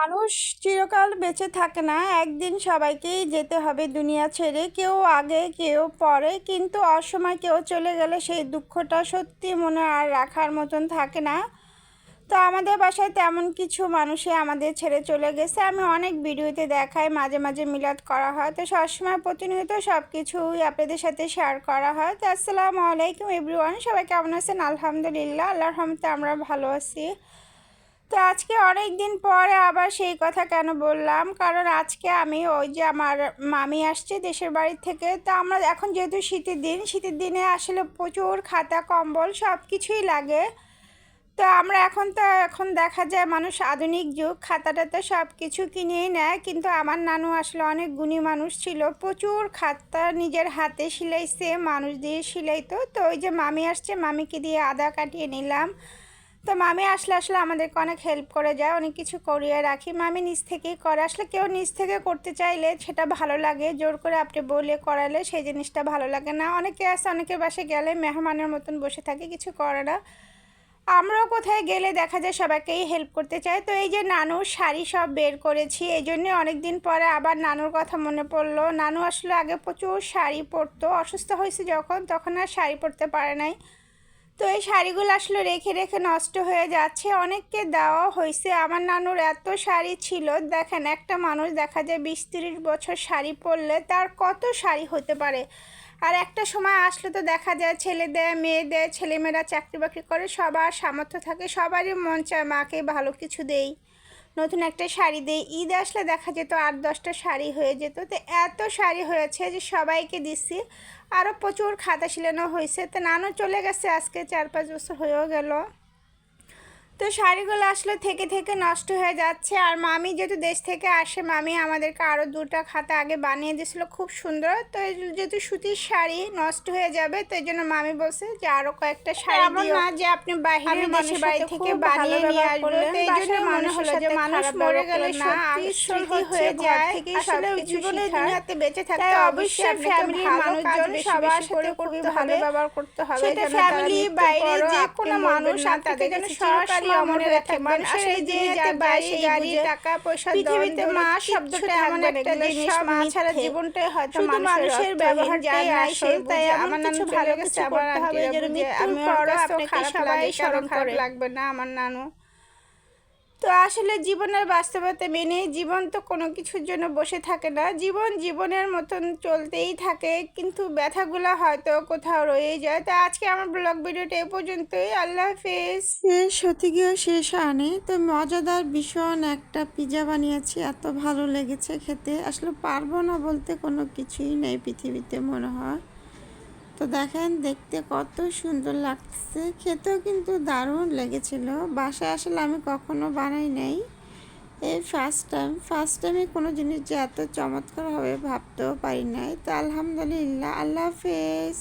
মানুষ চিরকাল বেঁচে থাকে না, একদিন সবাইকেই যেতে হবে দুনিয়া ছেড়ে। কেউ আগে কেউ পরে, কিন্তু অসময় কেউ চলে গেলে সেই দুঃখটা সত্যি মনে আর রাখার মতন থাকে না। তো আমাদের বাসায় তেমন কিছু মানুষই আমাদের ছেড়ে চলে গেছে। আমি অনেক ভিডিওতে দেখাই, মাঝে মাঝে মিলাদ করা হয়, তো সবসময় প্রতিনিয়ত সব কিছুই আপনাদের সাথে শেয়ার করা হয়। তো আসসালামু আলাইকুম এভরিওয়ান, সবাই কেমন আছেন? আলহামদুলিল্লাহ, আল্লাহর রহমতে আমরা ভালো আছি। তো আজকে অনেক দিন পরে আবার সেই কথা কেন বললাম, কারণ আজকে আমি ওই যে আমার মামি আসছে দেশের বাড়ি থেকে। তো আমরা এখন যেহেতু শীতের দিনে আসলে প্রচুর খাতা কম্বল সব কিছুই লাগে। তো আমরা এখন দেখা যায় মানুষ আধুনিক যুগ, খাতাটাতে সব কিছু কিনেই নেয়, কিন্তু আমার নানু আসলে অনেক গুণী মানুষ ছিল, প্রচুর খাতা নিজের হাতে সিলাইছে, মানুষ দিয়ে সিলাইতো। তো ওই যে মামি আসছে, মামিকে দিয়ে আদা কাটিয়ে নিলাম। তো মামি আসলে আমাদেরকে অনেক হেল্প করে যায়, অনেক কিছু করিয়ে রাখি। মামি নিজ থেকেই করে, আসলে কেউ নিজ থেকে করতে চাইলে সেটা ভালো লাগে, জোর করে আপনি বলে করালে সেই জিনিসটা ভালো লাগে না। অনেকে আছে, অনেকের বাসায় গেলে মেহমানের মতন বসে থাকে, কিছু করে না। আমরাও কোথায় গেলে দেখা যায় সবাইকেই হেল্প করতে চাই। তো এই যে নানুর শাড়ি সব বের করেছি, এই জন্যে অনেক দিন পরে আবার নানুর কথা মনে পড়লো। নানু আসলে আগে প্রচুর শাড়ি পরতো, অসুস্থ হয়েছে যখন, তখন আর শাড়ি পরতে পারে নাই। তো এই শাড়িগুলো আসলে রেখে রেখে নষ্ট হয়ে যাচ্ছে, অনেককে দেওয়া হয়েছে। আমার নানুর এত শাড়ি ছিল, দেখেন একটা মানুষ দেখা যায় 20-30 বছর শাড়ি পরলে তার কত শাড়ি হতে পারে। আর একটা সময় আসলে তো দেখা যায় ছেলে দেয়, মেয়ে দেয়, ছেলেমেয়েরা চাকরি বাকরি করে, সবার সামর্থ্য থাকে, সবারই মন চায় মাকে ভালো কিছু দেই, নতুন একটা শাড়ি দেই। ঈদ আসলে দেখা যেত 8-10টা শাড়ি হয়ে যেত। তো এত শাড়ি হয়েছে যে সবাইকে দিচ্ছি, আরও প্রচুর খাতা শিলানো হয়েছে। তো নানু চলে গেছে আজকে 4-5 বছর হয়েও গেল। তো শাড়িগুলো আসলে থেকে থেকে নষ্ট হয়ে যাচ্ছে। আর মামি যেহেতু দেশ থেকে আসে, মামি আমাদেরকে আরও 2টা খাতা আগে বানিয়ে দিয়েছিল, খুব সুন্দর। তো যেহেতু সুতির শাড়ি নষ্ট হয়ে যাবে, তো এই জন্য মামি বলছে যে আরও কয়েকটা শাড়ি দিও, না যে আপনি বাইরের দেশের বাড়ি থেকে বানিয়ে নিয়ে আসবেন। তো এই জন্য মনে হলো যে মানুষ মরে গেলে না স্মৃতি হয়ে যায়, আসলে জীবনের দুনিয়াতে বেঁচে থাকতে অবশ্যই ফ্যামিলির মানুষজন সবার সাথে খুবই ভালো ব্যবহার করতে হবে। সেটা ফ্যামিলি বাইরে যে কোনো মানুষ তাদের যেন সরাসরি মনে রাখে, মানুষের এই দুনিয়াতে বাড়ি গাড়ি টাকা পয়সা পৃথিবীতে মা শব্দটা এমন একটা জিনিস, মা ছাড়া জীবনটাই হয়তো মানুষের ব্যবহারটাই আসে। তাই আমার নানু ভালো কিছু করতে হবে যেন মৃত্যুর পরও আপনাকে সবাই স্মরণ করে, লাগবে না আমার নানু। তো আসলে জীবনের বাস্তবতা মেনে, জীবন তো কোনো কিছুর জন্য বসে থাকে না, জীবন জীবনের মতন চলতেই থাকে, কিন্তু ব্যথাগুলো হয়তো কোথাও রয়ে যায়। তো আজকে আমার ব্লগ ভিডিওটা এ পর্যন্তই। আল্লাহ হাফেজ। শেষ হতে গিয়েও শেষ হয়নি। তো মজাদার ভীষণ একটা পিৎজা বানিয়েছি, এত ভালো লেগেছে খেতে, আসলে পারবো না বলতে কোনো কিছুই নেই পৃথিবীতে মনে হয়। তো দেখেন দেখতে কত সুন্দর লাগছে, খেতেও কিন্তু দারুণ লেগেছিল। বাসায় আসলে আমি কখনো বানাই নাই, এই ফার্স্ট টাইমে কোনো জিনিস যে এত চমৎকার হবে ভাবতেও পারি নাই। তো আলহামদুলিল্লাহ, আল্লাহ হাফেজ।